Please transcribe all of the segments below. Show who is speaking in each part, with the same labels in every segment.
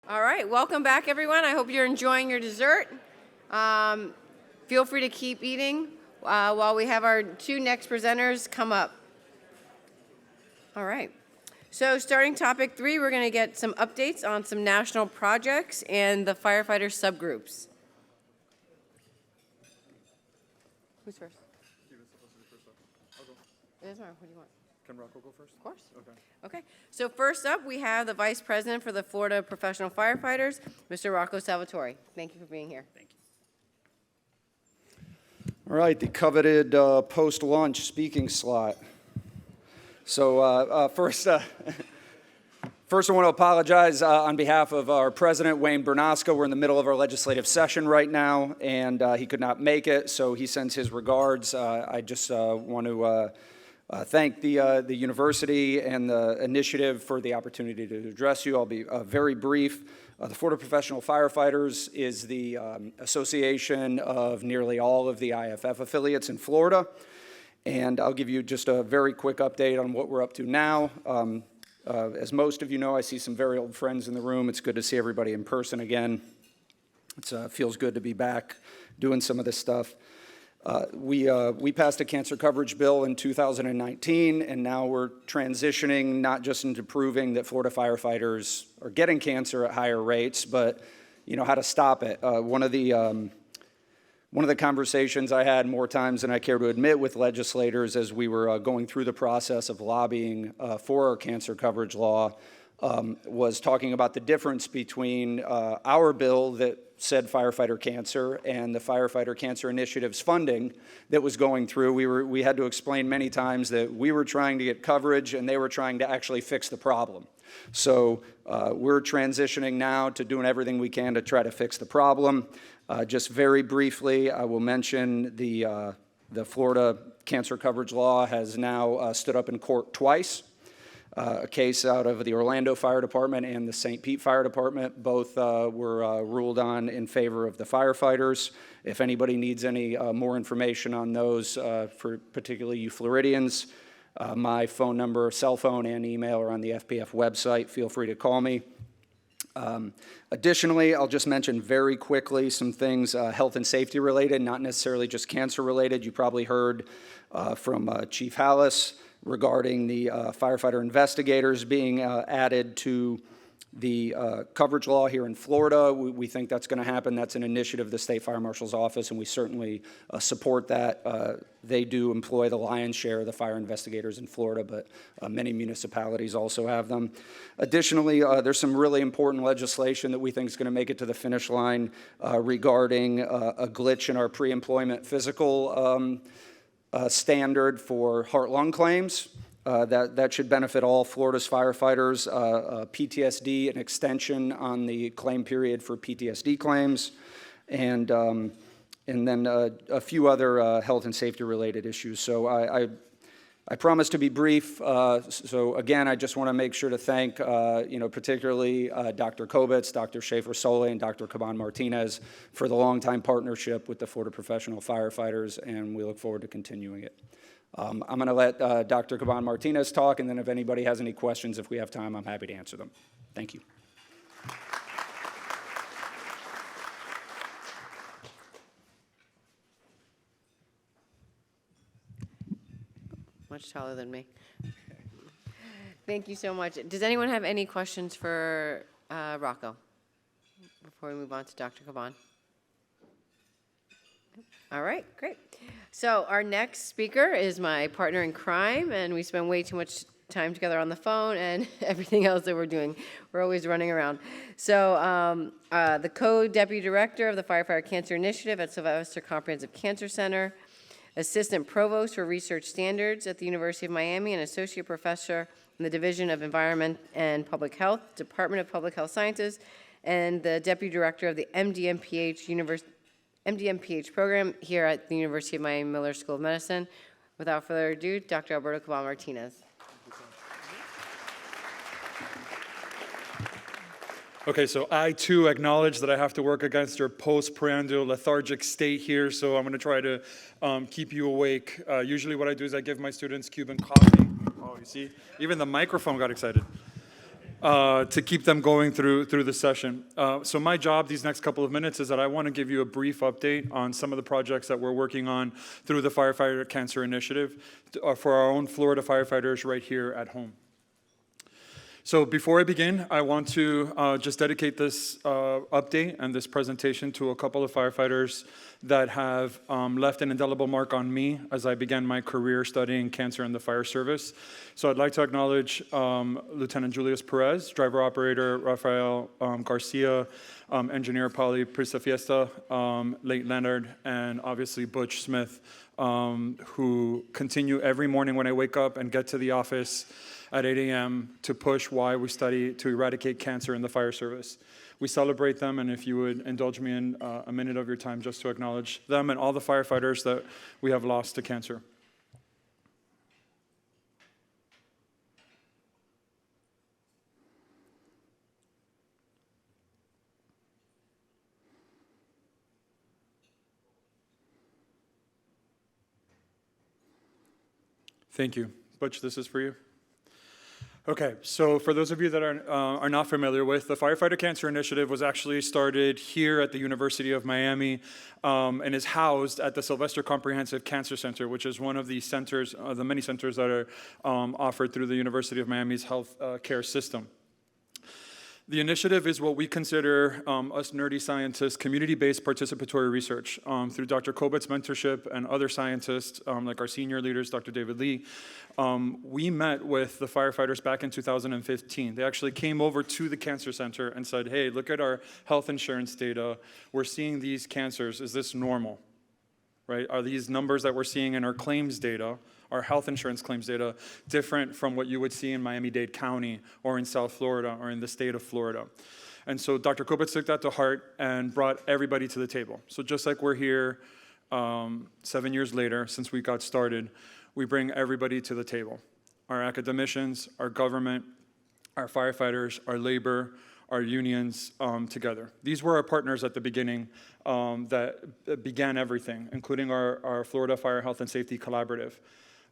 Speaker 1: All right, welcome back, everyone. I hope you're enjoying your dessert. Feel free to keep eating while we have our two next presenters come up. All right. So starting topic 3, we're going to get some updates on some national projects and the firefighter subgroups. Who's first? It doesn't matter. What do you want?
Speaker 2: Can Rocco go first?
Speaker 1: Of course.
Speaker 2: Okay.
Speaker 1: Okay. So first up, we have the Vice President for the Florida Professional Firefighters, Mr. Rocco Salvatori. Thank you for being here.
Speaker 2: Thank you.
Speaker 3: All right, the coveted post-lunch speaking slot. So first I want to apologize on behalf of our president, Wayne Bernasco. We're in the middle of our legislative session right now, and he could not make it, so he sends his regards. I just want to thank the university and the initiative for the opportunity to address you. I'll be very brief. The Florida Professional Firefighters is the association of nearly all of the IFF affiliates in Florida, and I'll give you just a very quick update on what we're up to now. As most of you know, I see some very old friends in the room. It's good to see everybody in person again. It feels good to be back doing some of this stuff. We passed a cancer coverage bill in 2019, and now we're transitioning not just into proving that Florida firefighters are getting cancer at higher rates, but how to stop it. One of the conversations I had more times than I care to admit with legislators as we were going through the process of lobbying for our cancer coverage law was talking about the difference between our bill that said firefighter cancer and the Firefighter Cancer Initiative's funding that was going through. We had to explain many times that we were trying to get coverage and they were trying to actually fix the problem. So we're transitioning now to doing everything we can to try to fix the problem. Just very briefly, I will mention the Florida cancer coverage law has now stood up in court twice. A case out of the Orlando Fire Department and the St. Pete Fire Department. Both were ruled on in favor of the firefighters. If anybody needs any more information on those, for particularly you Floridians, my phone number, cell phone, and email are on the FPF website. Feel free to call me. Additionally, I'll just mention very quickly some things health and safety related, not necessarily just cancer related. You probably heard from Chief Hallis regarding the firefighter investigators being added to the coverage law here in Florida. We think that's going to happen. That's an initiative of the State Fire Marshal's Office, and we certainly support that. They do employ the lion's share of the fire investigators in Florida, but many municipalities also have them. Additionally, there's some really important legislation that we think is going to make it to the finish line regarding a glitch in our pre-employment physical standard for heart-lung claims. That should benefit all Florida's firefighters. PTSD, an extension on the claim period for PTSD claims, and then a few other health and safety related issues. So I promise to be brief. So again, I just want to make sure to thank, particularly Dr. Kobitz, Dr. Schaefer-Solé, and Dr. Caban-Martinez for the longtime partnership with the Florida Professional Firefighters, and we look forward to continuing it. I'm going to let Dr. Caban-Martinez talk, and then if anybody has any questions, if we have time, I'm happy to answer them. Thank you.
Speaker 1: Much taller than me. Thank you so much. Does anyone have any questions for Rocco before we move on to Dr. Caban? All right, great. So our next speaker is my partner in crime, and we spend way too much time together on the phone and everything else that we're doing. We're always running around. So the co-deputy director of the Firefighter Cancer Initiative at Sylvester Comprehensive Cancer Center, assistant provost for research standards at the University of Miami, and associate professor in the Division of Environment and Public Health, Department of Public Health Sciences, and the deputy director of the MD-MPH program here at the University of Miami Miller School of Medicine. Without further ado, Dr. Alberto Caban-Martinez.
Speaker 2: Okay, so I too acknowledge that I have to work against your postprandial lethargic state here, so I'm going to try to keep you awake. Usually what I do is I give my students Cuban coffee. Oh, you see? Even the microphone got excited. to keep them going through the session. So my job these next couple of minutes is that I want to give you a brief update on some of the projects that we're working on through the Firefighter Cancer Initiative for our own Florida firefighters right here at home. So before I begin, I want to just dedicate this update and this presentation to a couple of firefighters that have left an indelible mark on me as I began my career studying cancer in the fire service. So I'd like to acknowledge Lieutenant Julius Perez, driver-operator Rafael Garcia, engineer Polly Prisafiesta, late Leonard, and obviously Butch Smith, who continue every morning when I wake up and get to the office at 8 a.m. to push why we study to eradicate cancer in the fire service. We celebrate them, and if you would indulge me in a minute of your time just to acknowledge them and all the firefighters that we have lost to cancer. Thank you. Butch, this is for you. Okay, so for those of you that are not familiar with, the Firefighter Cancer Initiative was actually started here at the University of Miami and is housed at the Sylvester Comprehensive Cancer Center, which is one of the centers, the many centers that are offered through the University of Miami's health care system. The initiative is what we consider, us nerdy scientists, community-based participatory research. Through Dr. Kobetz's mentorship and other scientists, like our senior leaders, Dr. David Lee, we met with the firefighters back in 2015. They actually came over to the cancer center and said, hey, look at our health insurance data. We're seeing these cancers. Is this normal? Right? Are these numbers that we're seeing in our claims data, our health insurance claims data, different from what you would see in Miami-Dade County or in South Florida or in the state of Florida? And so Dr. Kobetz took that to heart and brought everybody to the table. So just like we're here 7 years later since we got started, we bring everybody to the table. Our academicians, our government, our firefighters, our labor, our unions together. These were our partners at the beginning that began everything, including our Florida Fire Health and Safety Collaborative,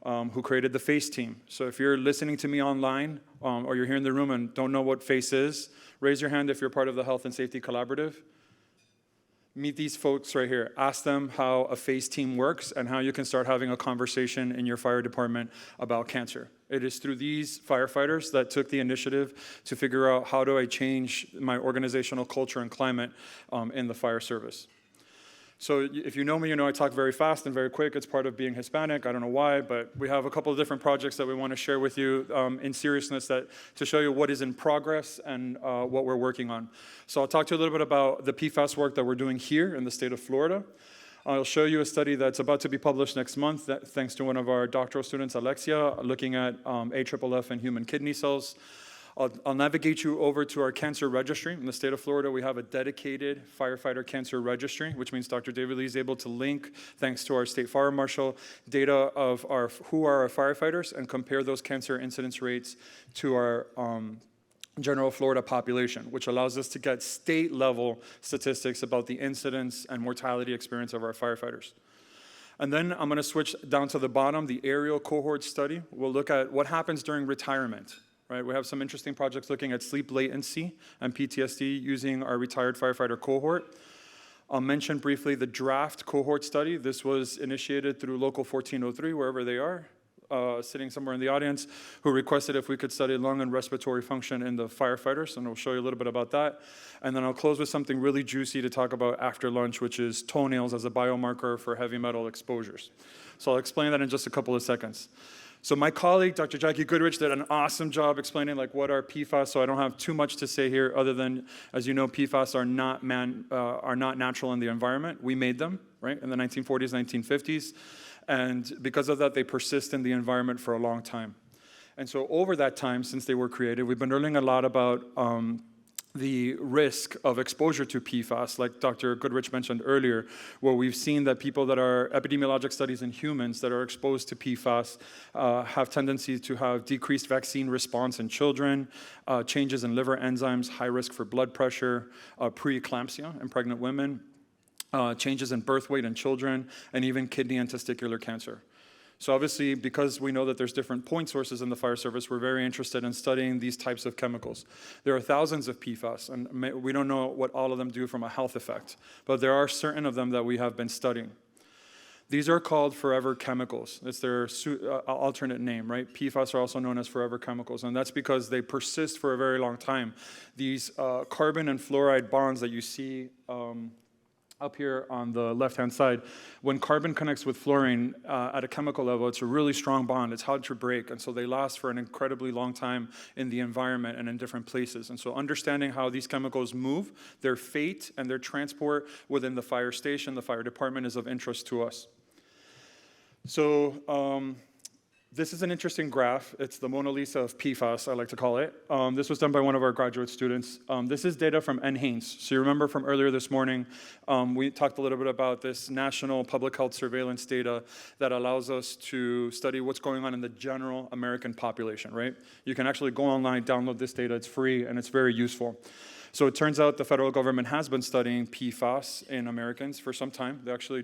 Speaker 2: who created the FACE team. So if you're listening to me online or you're here in the room and don't know what FACE is, raise your hand if you're part of the Health and Safety Collaborative. Meet these folks right here. Ask them how a FACE team works and how you can start having a conversation in your fire department about cancer. It is through these firefighters that took the initiative to figure out how do I change my organizational culture and climate in the fire service. So if you know me, you know I talk very fast and very quick. It's part of being Hispanic. I don't know why, but we have a couple of different projects that we want to share with you in seriousness to show you what is in progress and what we're working on. So I'll talk to you a little bit about the PFAS work that we're doing here in the state of Florida. I'll show you a study that's about to be published next month, thanks to one of our doctoral students, Alexia, looking at AFFF and human kidney cells. I'll navigate you over to our cancer registry. In the state of Florida, we have a dedicated firefighter cancer registry, which means Dr. David Lee is able to link, thanks to our state fire marshal, data of who are our firefighters and compare those cancer incidence rates to our general Florida population, which allows us to get state-level statistics about the incidence and mortality experience of our firefighters. And then I'm going to switch down to the bottom, the aerial cohort study. We'll look at what happens during retirement. Right, we have some interesting projects looking at sleep latency and PTSD using our retired firefighter cohort. I'll mention briefly the draft cohort study. This was initiated through Local 1403, wherever they are, sitting somewhere in the audience, who requested if we could study lung and respiratory function in the firefighters, and I'll show you a little bit about that. And then I'll close with something really juicy to talk about after lunch, which is toenails as a biomarker for heavy metal exposures. So I'll explain that in just a couple of seconds. So my colleague, Dr. Jackie Goodrich, did an awesome job explaining what are PFAS, so I don't have too much to say here other than, as you know, PFAS are not natural in the environment. We made them, right, in the 1940s, 1950s, and because of that, they persist in the environment for a long time. And so over that time, since they were created, we've been learning a lot about the risk of exposure to PFAS, like Dr. Goodrich mentioned earlier, where we've seen that people that are epidemiologic studies in humans that are exposed to PFAS have tendency to have decreased vaccine response in children, changes in liver enzymes, high risk for blood pressure, preeclampsia in pregnant women, changes in birth weight in children, and even kidney and testicular cancer. So obviously, because we know that there's different point sources in the fire service, we're very interested in studying these types of chemicals. There are thousands of PFAS, and we don't know what all of them do from a health effect, but there are certain of them that we have been studying. These are called forever chemicals. It's their alternate name, right? PFAS are also known as forever chemicals, and that's because they persist for a very long time. These carbon and fluoride bonds that you see up here on the left-hand side, when carbon connects with fluorine at a chemical level, it's a really strong bond. It's hard to break, and so they last for an incredibly long time in the environment and in different places. And so understanding how these chemicals move, their fate, and their transport within the fire station, the fire department, is of interest to us. So this is an interesting graph. It's the Mona Lisa of PFAS, I like to call it. This was done by one of our graduate students. This is data from NHANES. So you remember from earlier this morning, we talked a little bit about this national public health surveillance data that allows us to study what's going on in the general American population, right? You can actually go online, download this data. It's free, and it's very useful. So it turns out the federal government has been studying PFAS in Americans for some time. They actually,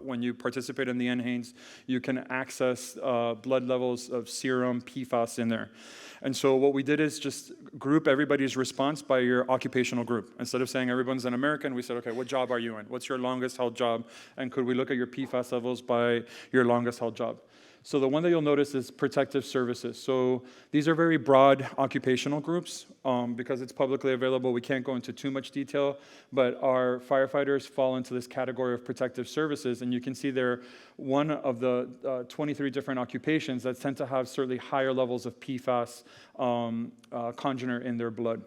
Speaker 2: when you participate in the NHANES, you can access blood levels of serum PFAS in there. And so what we did is just group everybody's response by your occupational group. Instead of saying everyone's an American, we said, okay, what job are you in? What's your longest held job? And could we look at your PFAS levels by your longest held job? So the one that you'll notice is protective services. So these are very broad occupational groups. Because it's publicly available, we can't go into too much detail, but our firefighters fall into this category of protective services, and you can see they're one of the 23 different occupations that tend to have certainly higher levels of PFAS congener in their blood.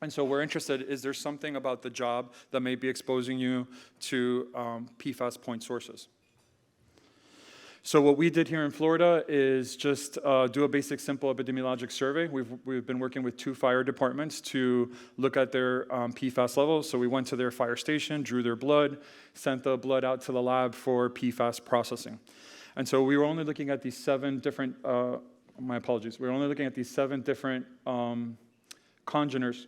Speaker 2: And so we're interested, is there something about the job that may be exposing you to PFAS point sources? So what we did here in Florida is just do a basic, simple epidemiologic survey. We've been working with 2 fire departments to look at their PFAS levels. So we went to their fire station, drew their blood, sent the blood out to the lab for PFAS processing. And so we were only looking at these 7 different, my apologies, we were only looking at these 7 different congeners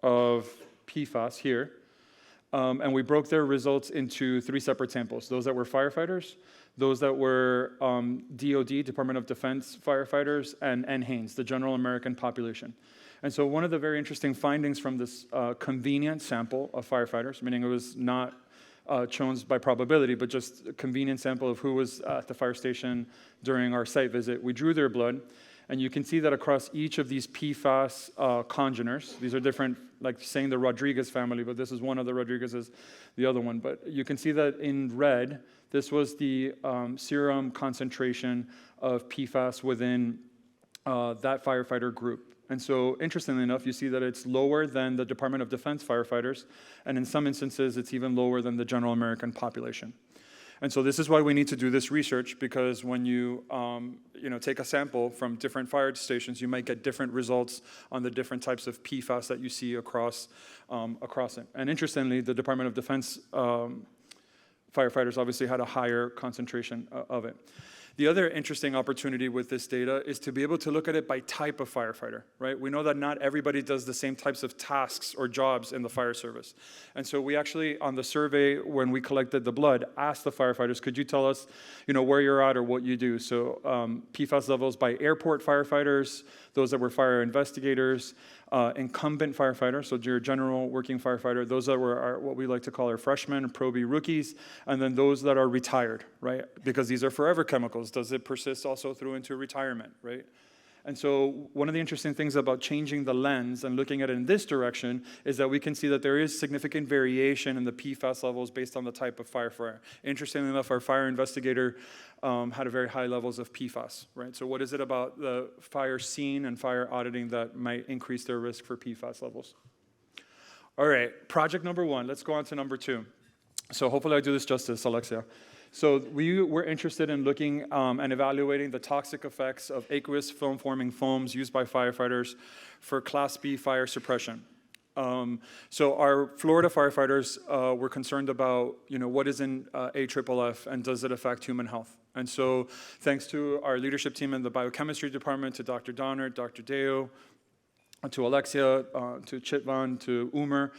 Speaker 2: of PFAS here. And we broke their results into 3 separate samples, those that were firefighters, those that were DOD, Department of Defense firefighters, and NHANES, the general American population. And so one of the very interesting findings from this convenient sample of firefighters, meaning it was not chosen by probability, but just a convenient sample of who was at the fire station during our site visit, we drew their blood. And you can see that across each of these PFAS congeners, these are different, like saying the Rodriguez family, but this is one of the Rodriguez's, the other one. But you can see that in red, this was the serum concentration of PFAS within that firefighter group. And so, interestingly enough, you see that it's lower than the Department of Defense firefighters, and in some instances, it's even lower than the general American population. And so this is why we need to do this research, because when you take a sample from different fire stations, you might get different results on the different types of PFAS that you see across it. And interestingly, the Department of Defense firefighters obviously had a higher concentration of it. The other interesting opportunity with this data is to be able to look at it by type of firefighter, right? We know that not everybody does the same types of tasks or jobs in the fire service. And so we actually, on the survey, when we collected the blood, asked the firefighters, could you tell us, where you're at or what you do? So PFAS levels by airport firefighters, those that were fire investigators, incumbent firefighters, so your general working firefighter, those that were what we like to call our freshmen and pro-B rookies, and then those that are retired, right? Because these are forever chemicals. Does it persist also through into retirement, right? And so one of the interesting things about changing the lens and looking at it in this direction is that we can see that there is significant variation in the PFAS levels based on the type of firefighter. Interestingly enough, our fire investigator had a very high levels of PFAS, right? So what is it about the fire scene and fire auditing that might increase their risk for PFAS levels? All right, project number 1. Let's go on to number 2. So hopefully I do this justice, Alexia. So we were interested in looking and evaluating the toxic effects of aqueous film-forming foams used by firefighters for Class B fire suppression. So our Florida firefighters were concerned about, what is in AFFF and does it affect human health? And so thanks to our leadership team in the biochemistry department, to Dr. Donner, Dr. Deo, to Alexia, to Chitvan, to Umer.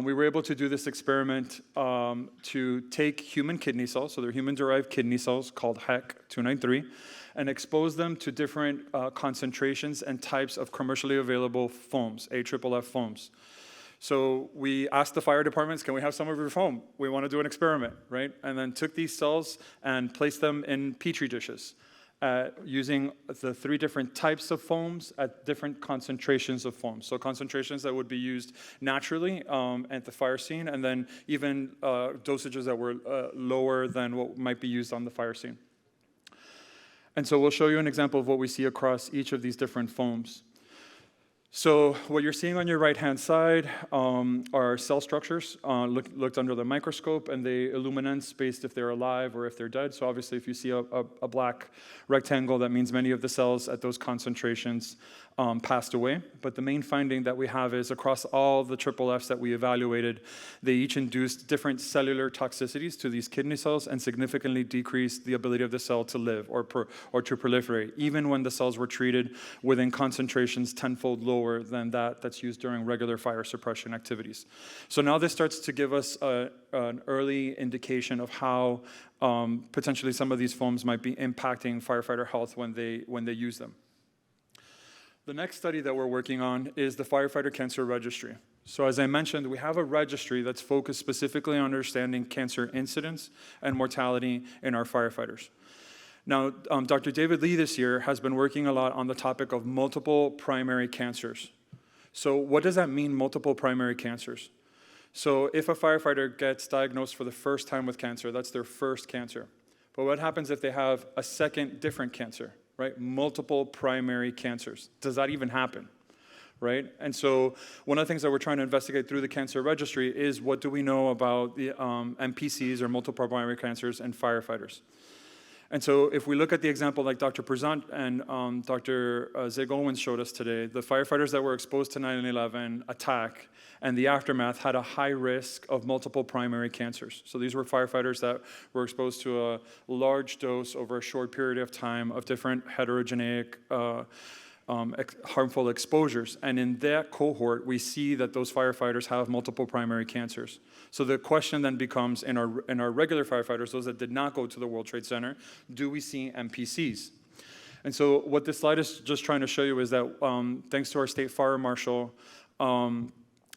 Speaker 2: We were able to do this experiment to take human kidney cells, so they're human-derived kidney cells called HEC-293, and expose them to different concentrations and types of commercially available foams, AFFF foams. So we asked the fire departments, can we have some of your foam? We want to do an experiment, right? And then took these cells and placed them in Petri dishes using the 3 different types of foams at different concentrations of foam. So concentrations that would be used naturally at the fire scene, and then even dosages that were lower than what might be used on the fire scene. And so we'll show you an example of what we see across each of these different foams. So what you're seeing on your right-hand side are cell structures looked under the microscope, and they luminesce based if they're alive or if they're dead. So obviously, if you see a black rectangle, that means many of the cells at those concentrations passed away. But the main finding that we have is across all the FFFs that we evaluated, they each induced different cellular toxicities to these kidney cells and significantly decreased the ability of the cell to live or to proliferate, even when the cells were treated within concentrations tenfold lower than that's used during regular fire suppression activities. So now this starts to give us an early indication of how potentially some of these foams might be impacting firefighter health when they use them. The next study that we're working on is the Firefighter Cancer Registry. So as I mentioned, we have a registry that's focused specifically on understanding cancer incidence and mortality in our firefighters. Now, Dr. David Lee this year has been working a lot on the topic of multiple primary cancers. So what does that mean, multiple primary cancers? So if a firefighter gets diagnosed for the first time with cancer, that's their first cancer. But what happens if they have a second different cancer? Right? Multiple primary cancers. Does that even happen? Right? And so one of the things that we're trying to investigate through the cancer registry is what do we know about the MPCs, or multiple primary cancers, and firefighters. And so if we look at the example like Dr. Prezant and Dr. Zig-Owens showed us today, the firefighters that were exposed to 9/11 attack and the aftermath had a high risk of multiple primary cancers. So these were firefighters that were exposed to a large dose over a short period of time of different heterogeneous harmful exposures. And in that cohort, we see that those firefighters have multiple primary cancers. So the question then becomes, in our regular firefighters, those that did not go to the World Trade Center, do we see MPCs? And so what this slide is just trying to show you is that thanks to our state fire marshal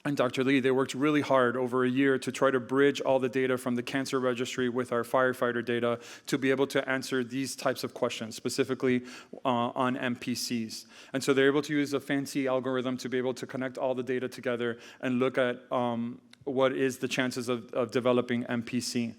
Speaker 2: and Dr. Lee, they worked really hard over a year to try to bridge all the data from the cancer registry with our firefighter data to be able to answer these types of questions, specifically on MPCs. And so they're able to use a fancy algorithm to be able to connect all the data together and look at what is the chances of developing MPC.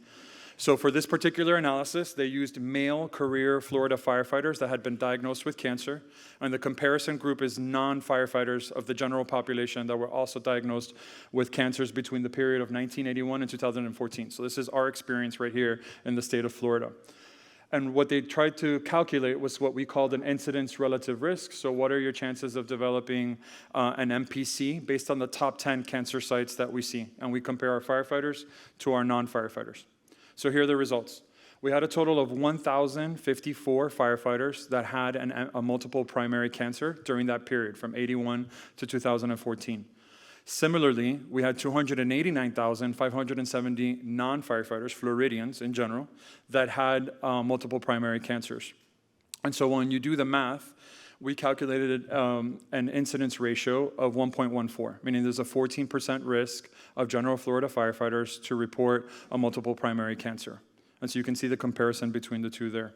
Speaker 2: So for this particular analysis, they used male career Florida firefighters that had been diagnosed with cancer, and the comparison group is non-firefighters of the general population that were also diagnosed with cancers between the period of 1981 and 2014. So this is our experience right here in the state of Florida. And what they tried to calculate was what we called an incidence relative risk. So what are your chances of developing an MPC based on the top 10 cancer sites that we see? And we compare our firefighters to our non-firefighters. So here are the results. We had a total of 1,054 firefighters that had a multiple primary cancer during that period, from 81 to 2014. Similarly, we had 289,570 non-firefighters, Floridians in general, that had multiple primary cancers. And so when you do the math, we calculated an incidence ratio of 1.14, meaning there's a 14% risk of general Florida firefighters to report a multiple primary cancer. And so you can see the comparison between the two there.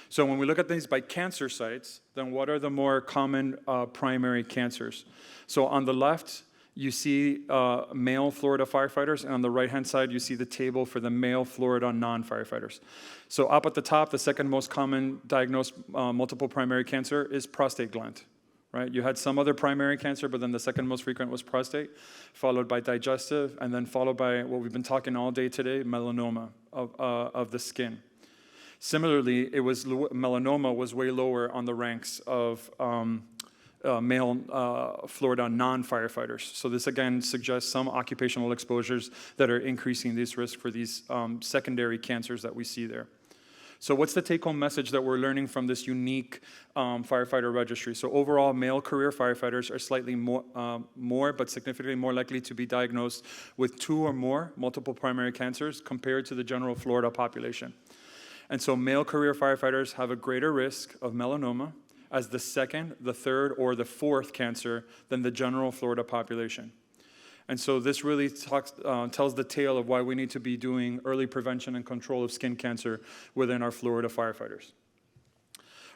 Speaker 2: So when we look at these by cancer sites, then what are the more common primary cancers? So on the left, you see male Florida firefighters, and on the right-hand side, you see the table for the male Florida non-firefighters. So up at the top, the second most common diagnosed multiple primary cancer is prostate gland, right? You had some other primary cancer, but then the second most frequent was prostate, followed by digestive, and then followed by what we've been talking all day today, melanoma of the skin. Similarly, melanoma was way lower on the ranks of male Florida non-firefighters. So this again suggests some occupational exposures that are increasing this risk for these secondary cancers that we see there. So what's the take-home message that we're learning from this unique firefighter registry? So overall, male career firefighters are slightly more, but significantly more likely to be diagnosed with 2 or more multiple primary cancers compared to the general Florida population. And so male career firefighters have a greater risk of melanoma as the 2nd, the 3rd, or the 4th cancer than the general Florida population. And so this really tells the tale of why we need to be doing early prevention and control of skin cancer within our Florida firefighters.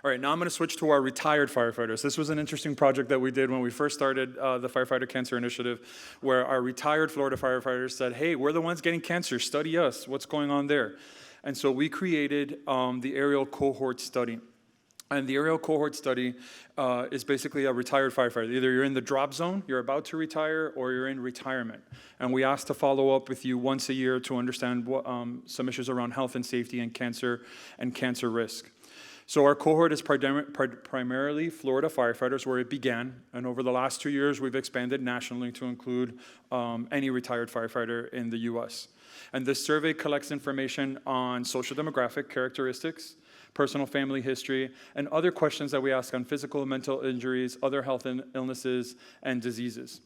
Speaker 2: All right, now I'm going to switch to our retired firefighters. This was an interesting project that we did when we first started the Firefighter Cancer Initiative, where our retired Florida firefighters said, hey, we're the ones getting cancer, study us, what's going on there? And so we created the aerial cohort study. And the aerial cohort study is basically a retired firefighter. Either you're in the drop zone, you're about to retire, or you're in retirement. And we ask to follow up with you once a year to understand what, some issues around health and safety and cancer risk. So our cohort is primarily Florida firefighters, where it began. And over the last 2 years, we've expanded nationally to include any retired firefighter in the U.S. And this survey collects information on social demographic characteristics, personal family history, and other questions that we ask on physical and mental injuries, other health and illnesses, and diseases.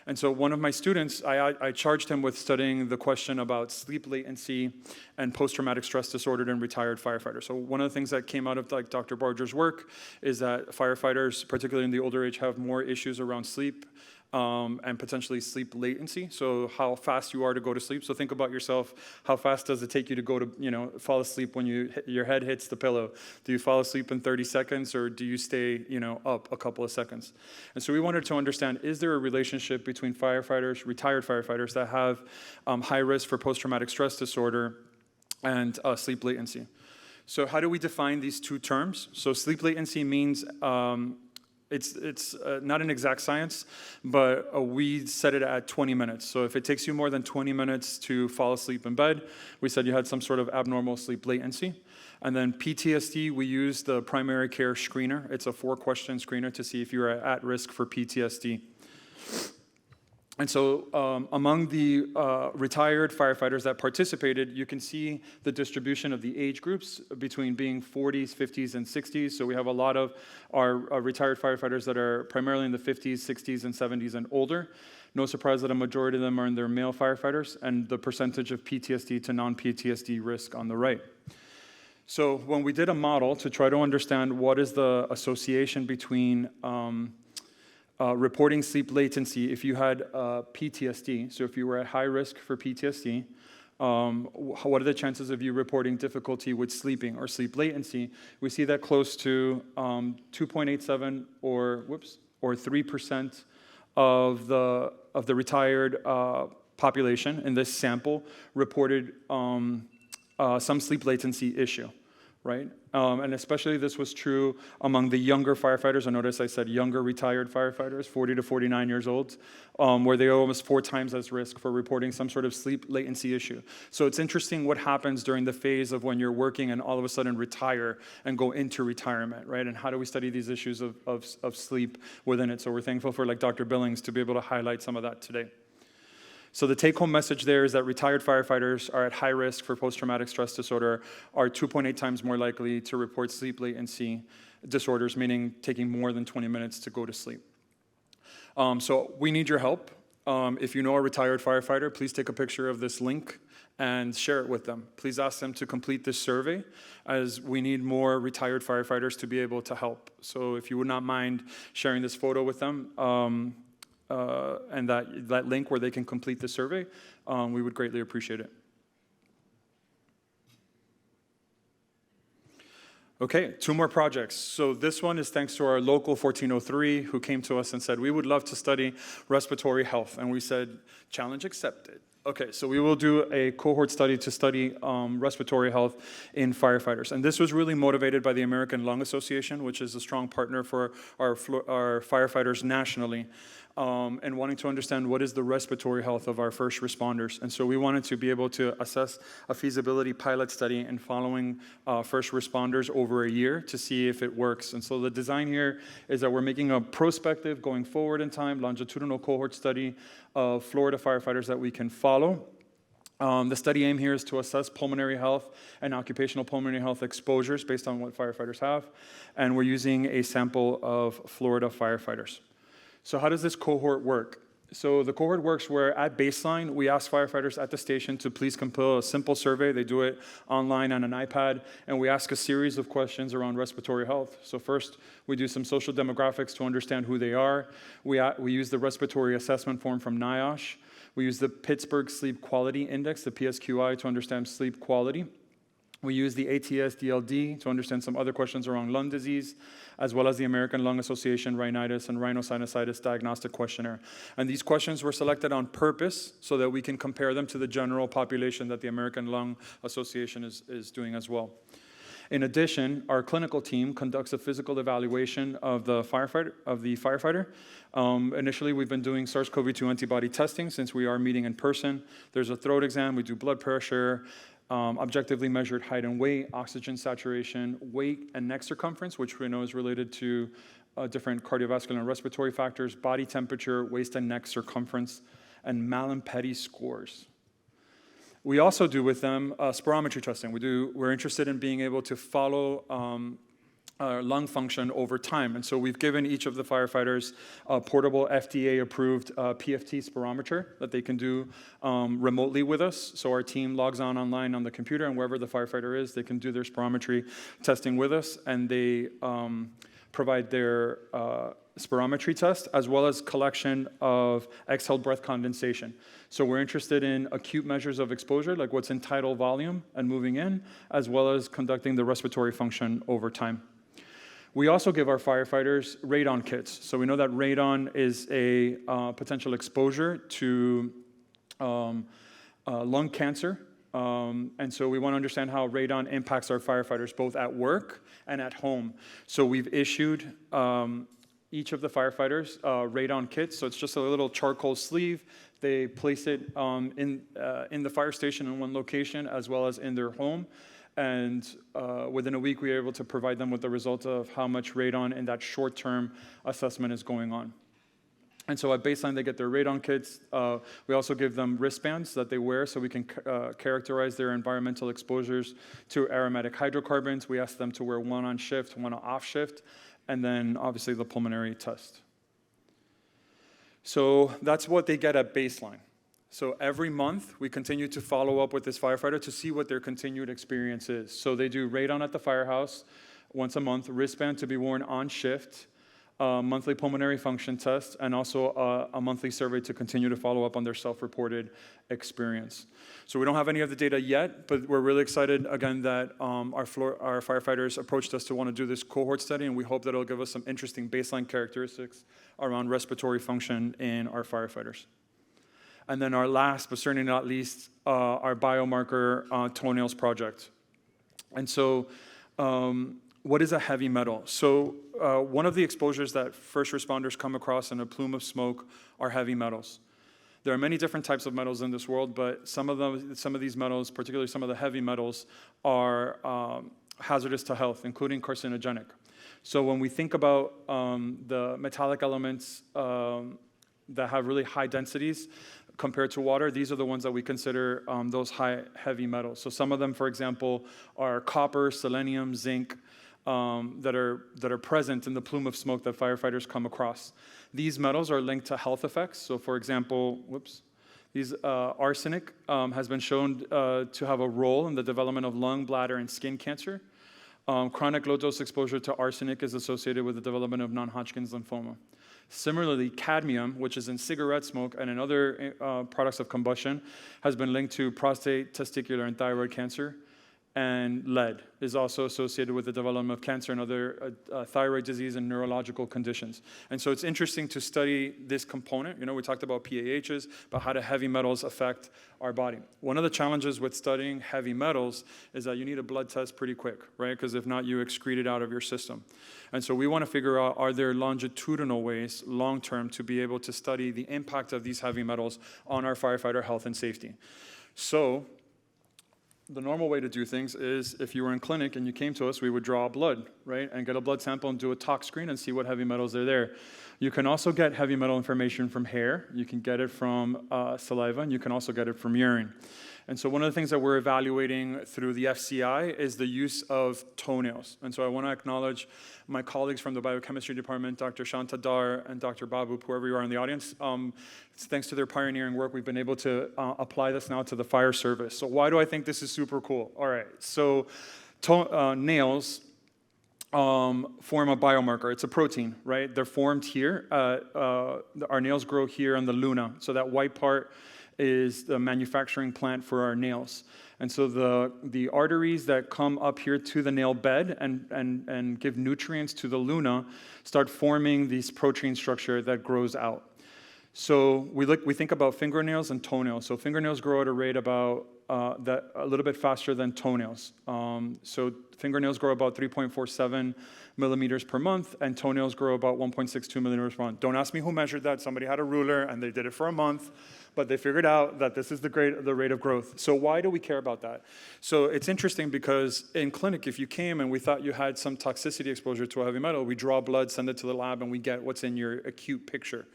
Speaker 2: And so one of my students, I charged him with studying the question about sleep latency and post-traumatic stress disorder in retired firefighters. So one of the things that came out of Dr. Barger's work is that firefighters, particularly in the older age, have more issues around sleep, and potentially sleep latency, so how fast you are to go to sleep. So think about yourself, how fast does it take you to go to, fall asleep when your head hits the pillow? Do you fall asleep in 30 seconds, or do you stay, up a couple of seconds? And so we wanted to understand, is there a relationship between firefighters, retired firefighters that have high risk for post-traumatic stress disorder and sleep latency? So how do we define these two terms? So sleep latency means it's not an exact science, but we set it at 20 minutes. So if it takes you more than 20 minutes to fall asleep in bed, we said you had some sort of abnormal sleep latency. And then PTSD, we use the primary care screener. It's a 4-question screener to see if you're at risk for PTSD. And so among the retired firefighters that participated, you can see the distribution of the age groups between being 40s, 50s, and 60s. So we have a lot of our retired firefighters that are primarily in the 50s, 60s, and 70s and older. No surprise that a majority of them are in their male firefighters, and the percentage of PTSD to non-PTSD risk on the right. So when we did a model to try to understand what is the association between reporting sleep latency if you had PTSD, so if you were at high risk for PTSD, what are the chances of you reporting difficulty with sleeping or sleep latency? We see that close to 2.87 or 3% of the retired population in this sample reported some sleep latency issue, right? And especially this was true among the younger firefighters. I notice I said younger retired firefighters, 40 to 49 years old, where they are almost 4 times as risk for reporting some sort of sleep latency issue. So it's interesting what happens during the phase of when you're working and all of a sudden retire and go into retirement, right? And how do we study these issues of sleep within it? So we're thankful for Dr. Billings to be able to highlight some of that today. So the take-home message there is that retired firefighters are at high risk for post-traumatic stress disorder, are 2.8 times more likely to report sleep latency disorders, meaning taking more than 20 minutes to go to sleep. So we need your help. If you know a retired firefighter, please take a picture of this link and share it with them. Please ask them to complete this survey, as we need more retired firefighters to be able to help. So if you would not mind sharing this photo with them, and that link where they can complete the survey, we would greatly appreciate it. Okay, 2 more projects. So this one is thanks to our local 1403 who came to us and said, we would love to study respiratory health. And we said, challenge accepted. Okay, so we will do a cohort study to study respiratory health in firefighters. And this was really motivated by the American Lung Association, which is a strong partner for our firefighters nationally, and wanting to understand what is the respiratory health of our first responders. And so we wanted to be able to assess a feasibility pilot study in following first responders over a year to see if it works. And so the design here is that we're making a prospective, going forward in time, longitudinal cohort study of Florida firefighters that we can follow The study aim here is to assess pulmonary health and occupational pulmonary health exposures based on what firefighters have, and we're using a sample of Florida firefighters. So how does this cohort work? So the cohort works where at baseline, we ask firefighters at the station to please compile a simple survey. They do it online on an iPad, and we ask a series of questions around respiratory health. So first, we do some social demographics to understand who they are. We use the respiratory assessment form from NIOSH. We use the Pittsburgh Sleep Quality Index, the PSQI, to understand sleep quality. We use the ATS-DLD to understand some other questions around lung disease, as well as the American Lung Association Rhinitis and Rhinosinusitis Diagnostic Questionnaire. And these questions were selected on purpose so that we can compare them to the general population that the American Lung Association is doing as well. In addition, our clinical team conducts a physical evaluation of the firefighter. Initially, we've been doing SARS-CoV-2 antibody testing since we are meeting in person. There's a throat exam, we do blood pressure, objectively measured height and weight, oxygen saturation, weight and neck circumference, which we know is related to different cardiovascular and respiratory factors, body temperature, waist and neck circumference, and Mallampati scores. We also do with them spirometry testing. We're interested in being able to follow lung function over time. And so we've given each of the firefighters a portable FDA-approved PFT spirometer that they can do remotely with us. So our team logs on online on the computer, and wherever the firefighter is, they can do their spirometry testing with us, and they provide their spirometry test, as well as collection of exhaled breath condensation. So we're interested in acute measures of exposure, like what's in tidal volume and moving in, as well as conducting the respiratory function over time. We also give our firefighters radon kits. So we know that radon is a potential exposure to lung cancer. And so we want to understand how radon impacts our firefighters, both at work and at home. So we've issued each of the firefighters radon kits. So it's just a little charcoal sleeve. They place it in the fire station in one location, as well as in their home. And within a week, we were able to provide them with the result of how much radon in that short-term assessment is going on. And so at baseline, they get their radon kits. We also give them wristbands that they wear so we can characterize their environmental exposures to aromatic hydrocarbons. We ask them to wear one on shift, one off shift, and then obviously the pulmonary test. So that's what they get at baseline. So every month, we continue to follow up with this firefighter to see what their continued experience is. So they do radon at the firehouse once a month, wristband to be worn on shift, monthly pulmonary function test, and also a monthly survey to continue to follow up on their self-reported experience. So we don't have any of the data yet, but we're really excited, again, that our firefighters approached us to want to do this cohort study, and we hope that it'll give us some interesting baseline characteristics around respiratory function in our firefighters. And then our last, but certainly not least, our biomarker toenails project. And so what is a heavy metal? So one of the exposures that first responders come across in a plume of smoke are heavy metals. There are many different types of metals in this world, but some of these metals, particularly some of the heavy metals, are hazardous to health, including carcinogenic. So when we think about the metallic elements that have really high densities compared to water, these are the ones that we consider those heavy metals. So some of them, for example, are copper, selenium, zinc, that are present in the plume of smoke that firefighters come across. These metals are linked to health effects. So for example, arsenic has been shown to have a role in the development of lung, bladder, and skin cancer. Chronic low-dose exposure to arsenic is associated with the development of non-Hodgkin's lymphoma. Similarly, cadmium, which is in cigarette smoke and in other products of combustion, has been linked to prostate, testicular, and thyroid cancer. And lead is also associated with the development of cancer and other thyroid disease and neurological conditions. And so it's interesting to study this component. You know, we talked about PAHs, but how do heavy metals affect our body? One of the challenges with studying heavy metals is that you need a blood test pretty quick, right? Because if not, you excrete it out of your system. And so we want to figure out, are there longitudinal ways, long-term, to be able to study the impact of these heavy metals on our firefighter health and safety? So the normal way to do things is if you were in clinic and you came to us, we would draw blood, right? And get a blood sample and do a tox screen and see what heavy metals are there. You can also get heavy metal information from hair. You can get it from saliva, and you can also get it from urine. And so one of the things that we're evaluating through the FCI is the use of toenails. And so I want to acknowledge my colleagues from the biochemistry department, Dr. Shanta Dar and Dr. Babu, whoever you are in the audience. It's thanks to their pioneering work, we've been able to apply this now to the fire service. So why do I think this is super cool? All right, so nails form a biomarker. It's a protein, right? They're formed here. Our nails grow here on the luna. So that white part is the manufacturing plant for our nails. And so the arteries that come up here to the nail bed and give nutrients to the luna start forming this protein structure that grows out. So we think about fingernails and toenails. So fingernails grow at a rate about a little bit faster than toenails. So fingernails grow about 3.47 millimeters per month, and toenails grow about 1.62 millimeters per month. Don't ask me who measured that. Somebody had a ruler, and they did it for a month, but they figured out that this is the rate of growth. So why do we care about that? So it's interesting because in clinic, if you came and we thought you had some toxicity exposure to a heavy metal, we draw blood, send it to the lab, and we get what's in your acute picture.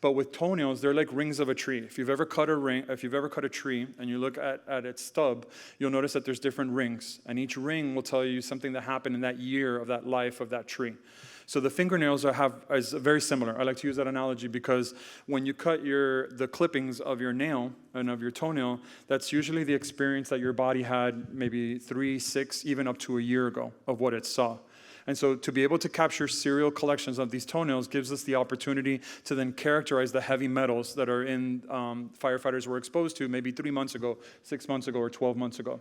Speaker 2: But with toenails, they're like rings of a tree. If you've ever cut a tree and you look at its stub, you'll notice that there's different rings. And each ring will tell you something that happened in that year of that life of that tree. So the fingernails is very similar. I like to use that analogy because when you cut the clippings of your nail and of your toenail, that's usually the experience that your body had maybe 3, 6, even up to a year ago of what it saw. And so to be able to capture serial collections of these toenails gives us the opportunity to then characterize the heavy metals that are in firefighters were exposed to maybe 3 months ago, 6 months ago, or 12 months ago.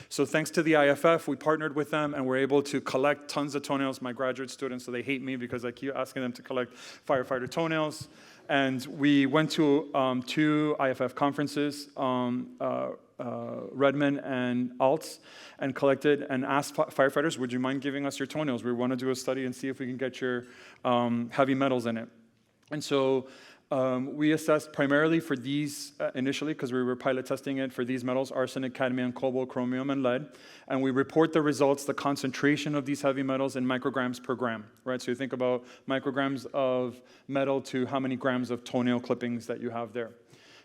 Speaker 2: So thanks to the IFF, we partnered with them and we're able to collect tons of toenails. My graduate students, so they hate me because I keep asking them to collect firefighter toenails. And we went to 2 IFF conferences, Redmond and Alts, and collected and asked firefighters, would you mind giving us your toenails? We want to do a study and see if we can get your heavy metals in it. And so we assessed primarily for these initially, because we were pilot testing it for these metals, arsenic, cadmium, cobalt, chromium, and lead. And we report the results, the concentration of these heavy metals in micrograms per gram, right? So you think about micrograms of metal to how many grams of toenail clippings that you have there.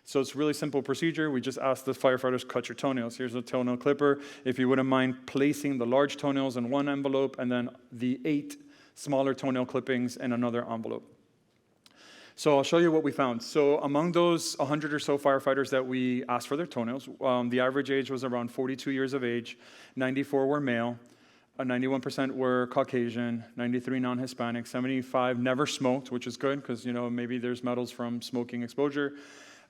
Speaker 2: So it's a really simple procedure. We just ask the firefighters, cut your toenails. Here's a toenail clipper. If you wouldn't mind placing the large toenails in one envelope and then the 8 smaller toenail clippings in another envelope. So I'll show you what we found. So among those 100 or so firefighters that we asked for their toenails, the average age was around 42 years of age, 94 were male, 91% were Caucasian, 93 non-Hispanic, 75 never smoked, which is good because, you know, maybe there's metals from smoking exposure.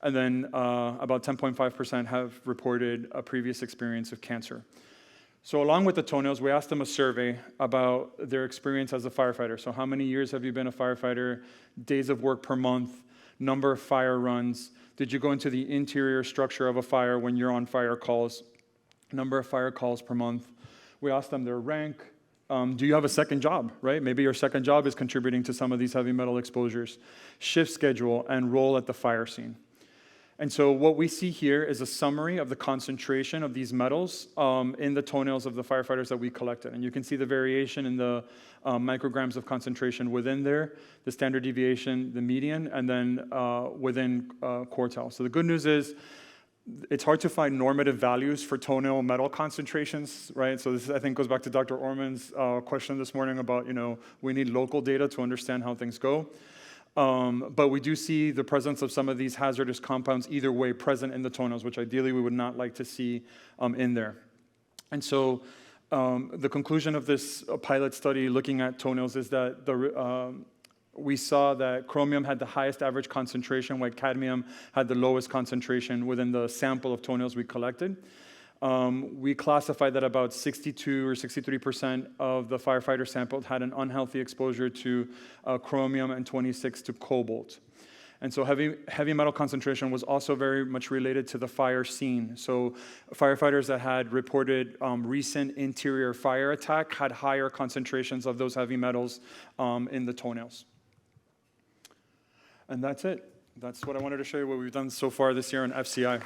Speaker 2: And then about 10.5% have reported a previous experience of cancer. So along with the toenails, we asked them a survey about their experience as a firefighter. So how many years have you been a firefighter? Days of work per month, number of fire runs. Did you go into the interior structure of a fire when you're on fire calls? Number of fire calls per month. We asked them their rank. Do you have a second job, right? Maybe your second job is contributing to some of these heavy metal exposures. Shift schedule and role at the fire scene. And so what we see here is a summary of the concentration of these metals in the toenails of the firefighters that we collected. And you can see the variation in the micrograms of concentration within there, the standard deviation, the median, and then within quartile. So the good news is it's hard to find normative values for toenail metal concentrations, right? So this, I think, goes back to Dr. Orman's question this morning about, you know, we need local data to understand how things go. But we do see the presence of some of these hazardous compounds either way present in the toenails, which ideally we would not like to see in there. And so the conclusion of this pilot study looking at toenails is that we saw that chromium had the highest average concentration, while cadmium had the lowest concentration within the sample of toenails we collected. We classified that about 62 or 63% of the firefighters sampled had an unhealthy exposure to chromium and 26 to cobalt. And so heavy metal concentration was also very much related to the fire scene. So firefighters that had reported recent interior fire attack had higher concentrations of those heavy metals in the toenails. And that's it. That's what I wanted to show you what we've done so far this year in FCI.